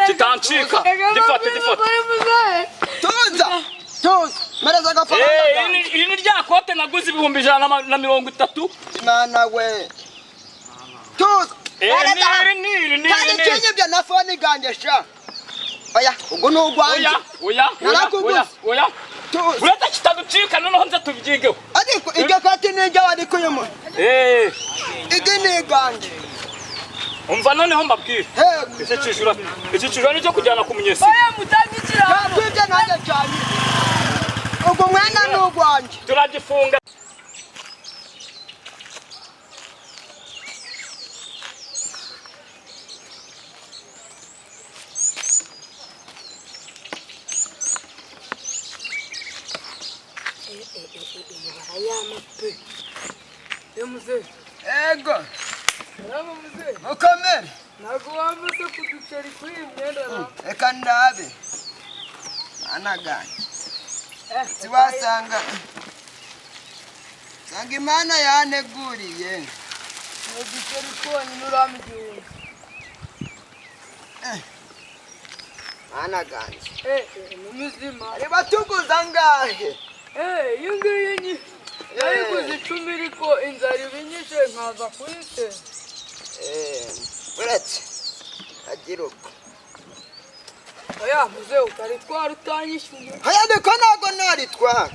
kitancika gifate tuza mereza agafaranga iyi ni rya kote naguze 130 mana we tuza kandi kinyibya na fone ganje sha oya ubwo n'ugwanje oya ureta kitaducika noneho nze tubyigeho ariko iryo kote n'ijya wari kuyemo igi ni ganje umva noneho mbabwire iki cishura nicyo kujyana ku munyesi oya mutangikira twibye nanjye cyane ubwo mwana n'ugwanje turagifunga ego mukomere ntabwo wameze kuduceri kuri iyi myenda reka ndabe anaganye siwasanga sanga imana yaneguriye uduceri twonyine urama igihumbi anaganye ni muzima reba tuguza ngahe iyi ngiyi ni nayiguze 10 ariko inzara ibinyishe nkaza kuyitera uretse agira uko oya muze utaritwara utanyishyuye haya ndiko ntago naritwara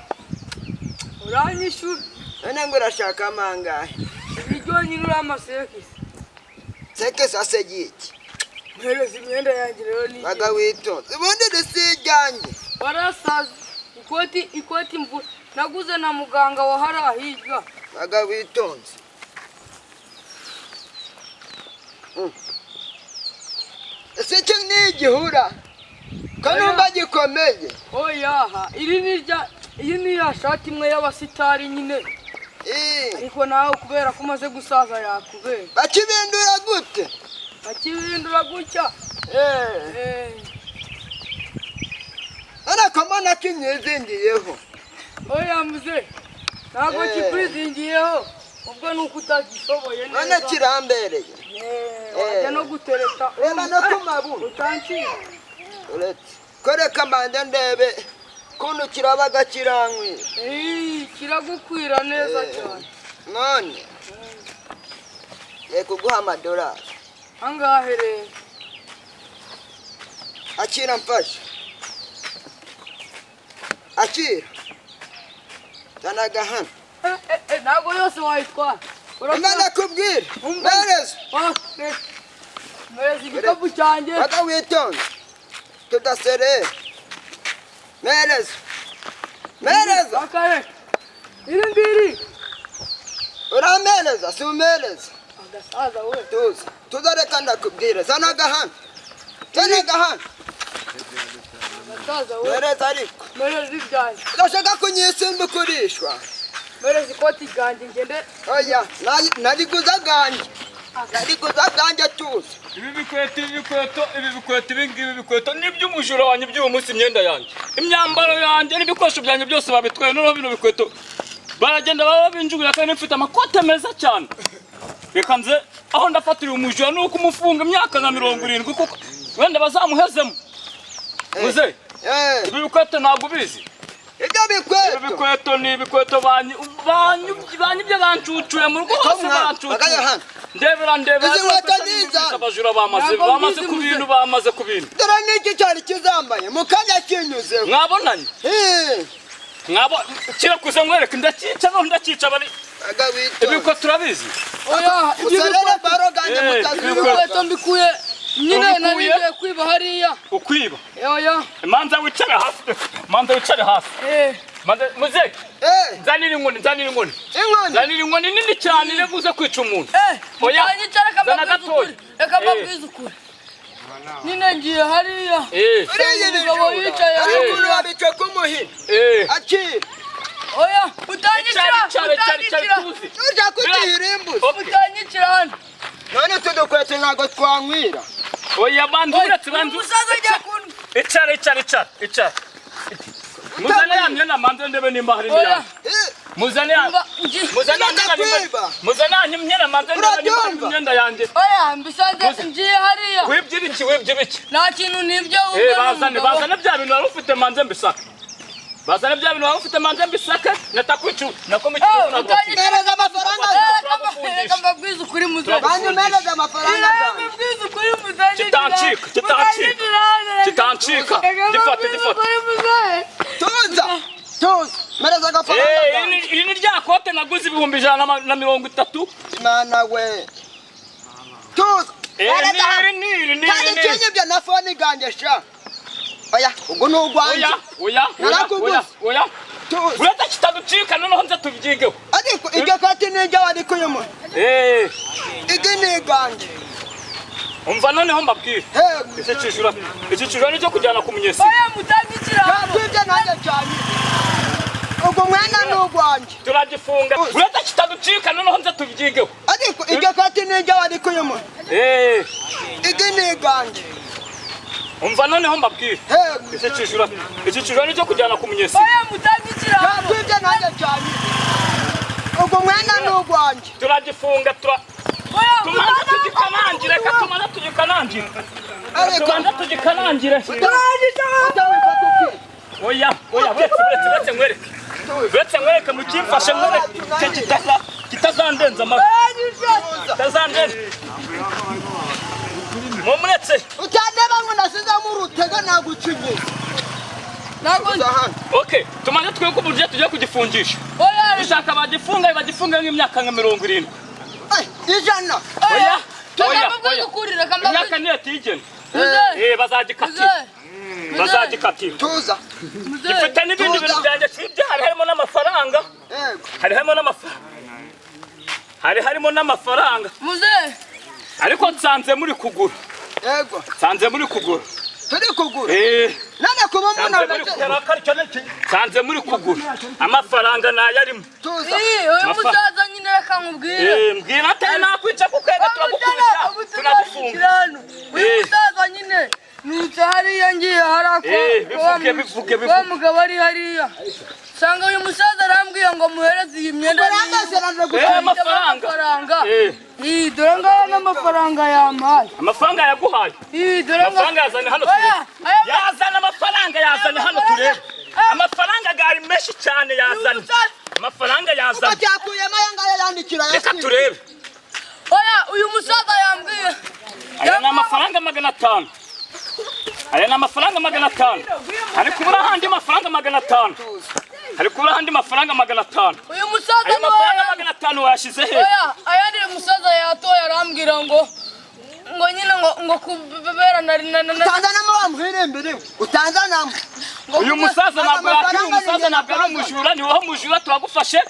uranyishyura none ngo urashaka amangahe ibiryo nyine urama sekisi sekisi asegiki mpereza imyenda yanjye rero ni baga witonze ubundi risijyanye barasaza ikoti mvura naguze na muganga wa hariya hirya baga witonze ese cyo ni igihura kanumba gikomeye oyaha iyi ni ya shati imwe y'abasitari nyine ariko nawe kubera ko umaze gusaza yakubera bakibindura gute bakibindura gutya ariko mbona kinyizingiyeho oya muze ntabwo kikwizingiyeho ubwo nuko utagishoboye neza none kirambereye wajya no gutereta reba no ku mabuno utancira uretse koreka mbande ndebe kuntu kirabaga kirankwira kiragukwira neza cyane none ye kuguha amadolari angahe rero akira mfasha akira zanaga hano ntabwo yose wayitwara imana kubwira mereza mereza igikapu cyanjye baga witonze tudaserera mereza akareka iri ngiri uramereza si umereza agasaza we tuza reka ndakubwira zanaga hano agasaza we mereza ariko mereza ibyanjye urashaka kunyisimba ukurishwa mereza ikoti ryanjye ngende oya nariguza ganje tuzi ibi bikweto n'iby'umujura wanjye by'uwo munsi imyenda yanjye imyambaro yanjye n'ibikoresho byanjye byose babitwaye noneho bino bikweto baragenda baba binjugurira kandi mfite amakote meza cyane reka nze aho ndafatira umujura nuko umufunga imyaka nka 70 kuko wenda bazamuhezemo muze ibi bikweto ntabwo bizi ibyo bikweto ni ibikweto banyibye bancucuye mu rugo hose bancucuye ndebera abajura bamaze ku bintu dore n'iki cyari kizambaye mu kanya kinyuzeho mwabonanye kirakuze mwereke ndakica bari ibiko turabizi oya usarere baro ganje mutazi ibikweto mbikuye nyine narigiye kwiba hariya ukwiba oya manza wicare hasi muze zanira inkoni nini cyane nebuze kwica umuntu oya reka mbabwize ukuri nyine ngiye hariya umugabo yicaye haruguru wabice kumuhina akira oya utanyicira ujya kutihira imbuzi utanyicira hano none tudukweto ntabwo twanywira oya bantu umusaza ajya kunywa icara muzane ya myenda manze ndebe nimba hari n'iyandi muzane imyenda manze imyenda yanjye. Oya mbisanze ngiye hariya. Wibye biki? Nta kintu nibyo bazane bya bintu wari ufite manze mbisaka. Bazane bya bintu wari ufite manze mbisaka natakwicu nakomukiye Mereza amafaranga. Reka mbabwize ukuri muzaje. Mereza amafaranga. Mbabwize ukuri muzaje. Kitancika. Difate. Tuza. Mereza amafaranga. Iri ni rya kote naguze 130. Mana we. Tuza. Iri. Kandi kinyibya na phone ganje sha. Oya, ubwo n'ugwanje. Oya. Ureta kitaducika noneho nze tubyigeho. Ariko iryo kote n'ijya wari kuyemo. Igene ganje. Umva noneho mbabwire. Iki kijura nicyo kujyana ku munyesi. Oya mutangikira. Kwibye nanjye cyane. Ubwo mwana n'ugwanje. Turagifunga. Ureta kitaducika noneho nze tubyigeho. Ariko iryo kote n'ijya wari kuyemo. Igene ganje. Umva noneho mbabwire. Iki kijura nicyo kujyana ku munyesi. Oya mutangikira. Kwibye nanjye cyane. Ubwo mwana n'ugwanje. Turagifunga tumanza tugikanangire. Oya, uretse nkwereke mu kimfashe nkwereke kitazandenza amafi. Kitazandenza. Mumuretse. Utandeba ngo nasize mu rutega nagucinye. Okay, tumanza tweko uburyo tujye kugifungisha. Ushaka bagifunga nk'imyaka nka 70. Ijana. Oya. Imyaka niyo tigene. Bazagikatira. Tuza. Gifite n'ibindi bintu byanjye sibyo harimo n'amafaranga. Harimo n'amafaranga. Muze. Ariko nsanze muri kugura. Yego. Nsanze muri kugura. Turi kugura. Nane kuba umuntu nsanze muri kugura. Amafaranga nayarimo. Tuza. Uyu musaza nyine reka nkubwire. Mbwira atari nakwica kukwega turagukubita. Tunagufunga. Uyu musaza nyine nuca hariya ngiye harako. Bivuge. Wa mugabo ari hariya. Sanga uyu musaza arambwiye ngo muhereze iyi myenda amafaranga. Dore ngaya n'amafaranga yampaye. Amafaranga yaguhaye. Dore amafaranga yazane hano turebe. Yazana amafaranga yazane hano turebe. Amafaranga gari menshi cyane yazane. Amafaranga yazane. Bakuyemo yangaya yandikira yasi. Reka turebe. Oya uyu musaza yambwiye. Aya ni amafaranga 500. Aya ni amafaranga 500. Hari kubura handi amafaranga 500. Hari kubura handi mafaranga 500. Uyu musaza ni amafaranga 500 washize he? Oya aya ni musaza yatoya arambwira ngo nyine ngo kubera Utanzanamo wamwire mbere. Utanzanamo. Uyu musaza ntabwo yakira umusaza ntabwo ari umujura ni wowe mujura turagufashe.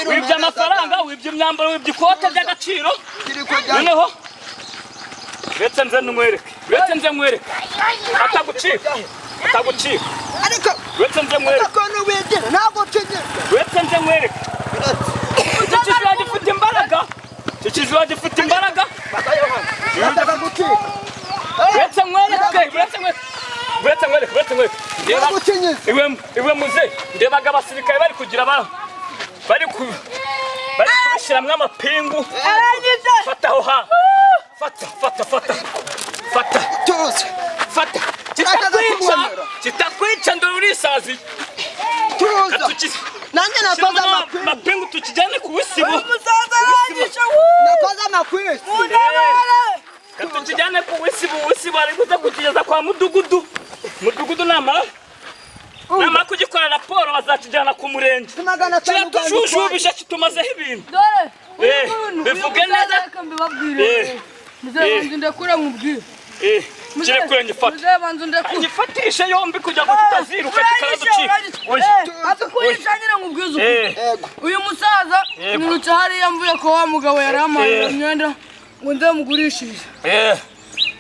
Wibye amafaranga, wibye imyambaro, wibye ikote by'agaciro. Noneho Uretse nze nkwereke. Atagucika. Ariko uretse nze nkwereke. Akono wegera ntabwo cege. Uretse nze nkwereke. Ikijura gifite imbaraga. Ndaka gucika. Uretse nkwereke. Ndeba gucinye. Iwe muze. Ndebaga abasirikare bari kugira bari kubishiramwe amapingu. Fata aho ha. Fata. Tuza. Fata. Kitakwica ndo urisazi. Tuza. Nanjye nakoza amapingu tukijyane ku wisibo. Umusaza aranyisha. Nakoza amakwisi. Tukijyane ku wisibo ari kuza kugeza kwa mudugudu. Mudugudu namara kugikora raporo bazakijyana ku murenge. Tujujubisha kitumazeho ibintu. Bivuge neza. Muzebanzu ndekure nkubwire. Kirekure ngifata. Muzebanzu ndekure. Ngifatishe yombi kujya kutaziruka kikaraducika. Atukurisha nyine nkubwize. Uyu musaza niruca hariya mvuye ko wa mugabo yari amaye imyenda ngo ndamugurishije.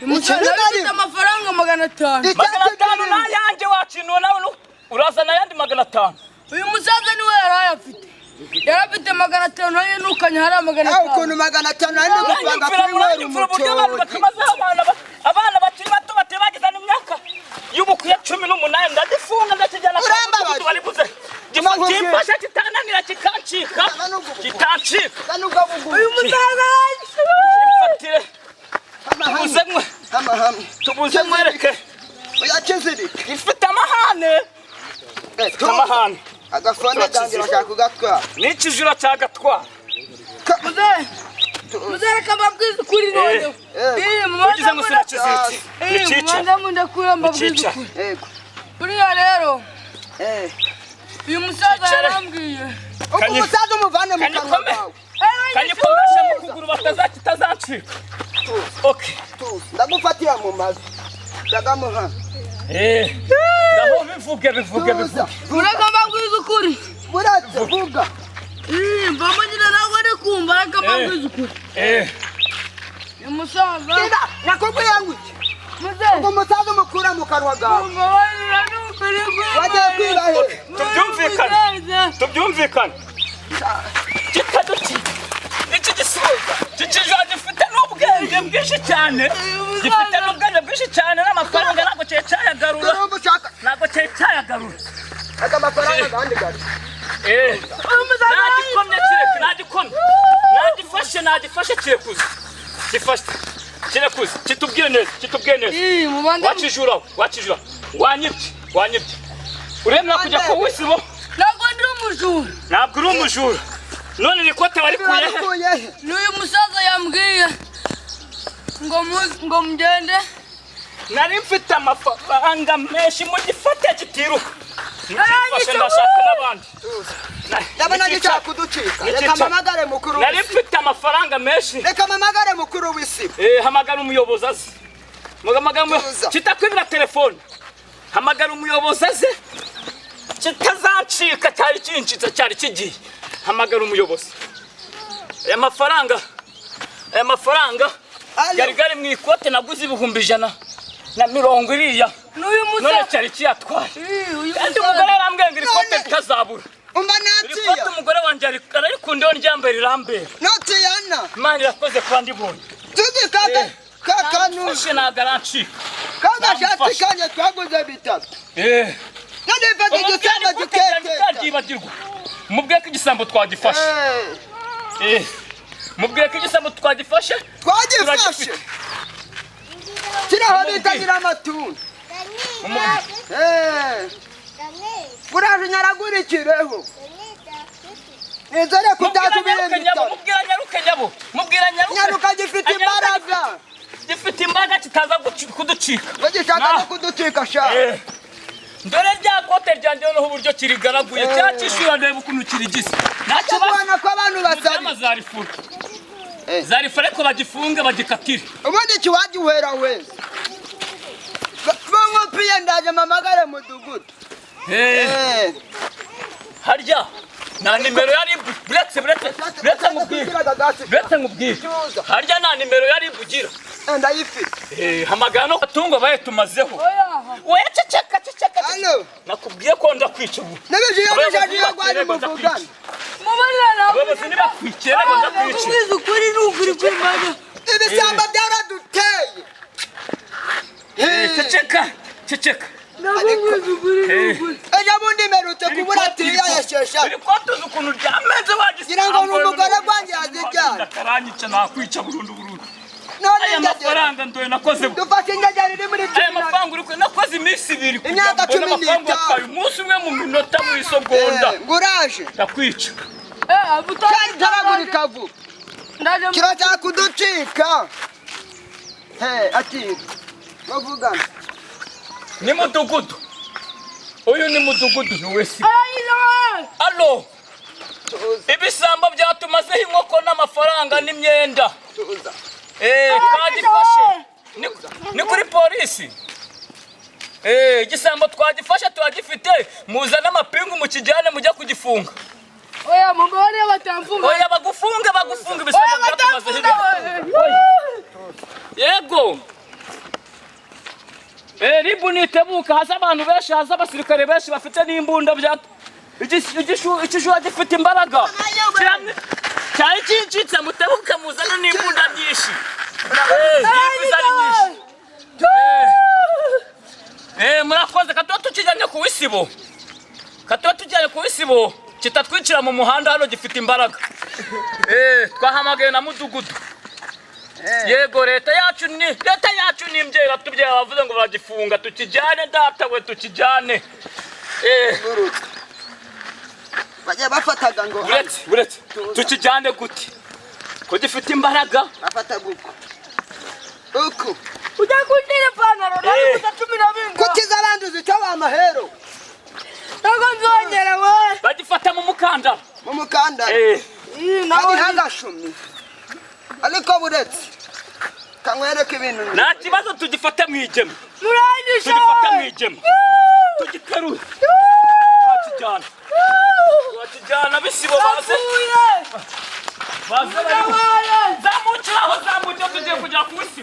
Umusaza afite amafaranga 500. 500 nayanjye wakintu nawe urazana yandi 500. Uyu musaza niwe yarayafite. Yarafite 500 nayo nukanye hari 500. Ukuntu 500 ari gupanga kuri wewe umuco. Abana bakiri bato batebagiza n'imyaka y'ubukuye 18 ndagifunga ndakijyana ku bari buze. Gifashe kitananira kikanci. kitazancika. uyu musaza Mfatire. Tubuzemwe. Tubuzemwe reke. Yakizirika. Ifite amahane. Amahane. Agafone kanjye bashaka kugatwara. N'ikijura cyagatwara. muze reka mbabwize ukuri none Ugize ngo sinakiziritse. Nikica. mubanza mundakura mbabwize ukuri Yego. buriya rero uyu musaza yarambwiye Uko umusaza umuvane mu kanwa kawe. Kanyikomesha mu kuguru batazancika. Okay. Ndagufatira mu mazi. Ndagamuha. Ndaho bivuge. mureka mbabwize ukuri Muratse vuga. mbamo nyine nawe ari kumva reka mbabwize ukuri uyu musaza Nakubwiye ngo iki? muze Uko umusaza umukura mu kanwa gawe. mbabarira n'ukuri Wagiye kwiba he? Tubyumvikane. Kitaduki. Iki gisoza. Kikijwa gifite n'ubwenge bwinshi cyane. Gifite n'ubwenge bwinshi cyane n'amafaranga ntabwo cyayagarura. Ntabwo cyayagarura. Aka mafaranga kandi gari. Nagikomye kireke, nagikomye. Nagifashe kirekuze. Kirekuze. Kitubwire neza. Wakijura. Wanyibye. Uremera kujya ku wisibo? Ntabwo uri umujura. None ikote barikuye he? n'uyu musaza yambwiye ngo mugende Nari mfite amafaranga menshi mu gifate kitiruka. Nikifashe ndashaka n'abandi. Ndabona gishaka kuducika. Reka mamagare mukuru. Nari mfite amafaranga menshi. Reka mamagare mukuru w'isibo. Hamagara umuyobozi aze. Kitakwibira telefone. Hamagara umuyobozi aze. Kitazancika cyari kincitse cyari kigiye. Hamagara umuyobozi. Aya mafaranga gari mu ikote naguze 150 iriya. n'uyu None musaza cyari kiyatwaye. Kandi umugore yarambwiye ngo ikote ritazabura. Umva Ikote natiya. umugore wanjye ari kundiho ryambere rirambere. Natiyana. Imana irakoze kandi bonye. Tuzi kakanu. Fashe nagarancika. Kaga shati kanye twaguze bitatu. None fata igisambo gikete. Mubwiye ko igisambo twagifashe. Mubwiye ko igisambo twagifashe. Twagifashe. Kiraho bitagira amatunda. Uraje nyaragurikireho. Nizere kutasubira bitatu. Mubwira Nyaruka gifite imbaraga. Gifite imbaraga kitaza kuducika. Bagishaka no kuducika sha. Dore rya kote ryanjye noneho uburyo kirigaraguye cyakishura ndebe ukuntu kirigise. Ntacyo bana ko abantu basari. Zarifare ko bagifunge bagikatire. Ubundi kiwaji uhera wese. Bongo pia ndaje mamagare mudugudu. Harya na nimero yari buretse nkubwire. Harya na nimero yari bugira. Ndayifite. Hamagara no katungo baye tumazeho. Oya ceceka. Allo. Nakubwiye ko ndakwica ubu. Nabije yo gwari muvugana. mubarira Abayobozi nibakwikira ngo ndakwica. ukuri n'ukuri kw'Imana Ibisamba byaraduteye. Ceceka. Ejo bundi merutse kubura tiya yashesha. Uri kwatuza ukuntu ryamenze wagisira. Ngira ngo n'umugore gwanjye yazijyana. Karanyica nakwica burundu. None Aya mafaranga ndoye nakoze. dufashe ingegeri iri muri Aya mafaranga uri nakoze iminsi 2. Imyaka 15. Umunsi umwe mu minota mu isogonda. Nguraje. Ndakwica. Cyari taragurika vuba. Kirashaka kuducika. Ati bavugana. Ni mudugudu. Uyu ni mudugudu ni wese. Allo. Ibisambo byatumazeho inkoko n'amafaranga n'imyenda. Twagifashe. Ni kuri polisi. Igisambo twagifashe twagifite muzana amapingu mu kijyane mujya kugifunga. Oya mugore batamfunga. Oya bagufunga ibisambo byatumazeho. Yego. Ribu nitebuka haza abantu benshi haza abasirikare benshi bafite n'imbunda bya ikijura gifite imbaraga. Cyari kincitse mutebuka muzana n'imbunda nyinshi. Bizari nyinshi. Murakoze katuba tukijyanye ku wisibo. Kitatwicira mu muhanda hano gifite imbaraga. twahamagaye na mudugudu. Yego leta yacu ni imbyera tubyara bavuze ngo bagifunga tukijyane data we tukijyane. Bajya bafataga ngo buretse tukijyane gute ko gifite imbaraga bafata uko ujya kundira ipantaro nari kudatumira binga kukiza abandi uzicyo amahero ntabwo nzongera we bagifata mu mukandara ari hagashumi ariko buretse kamwereka ibintu nta kibazo tugifate mu igema muranyisha tugifate mu igema tugiterure Tuwatijana bisibo baze zamukiraho tugiye kujya ku isi.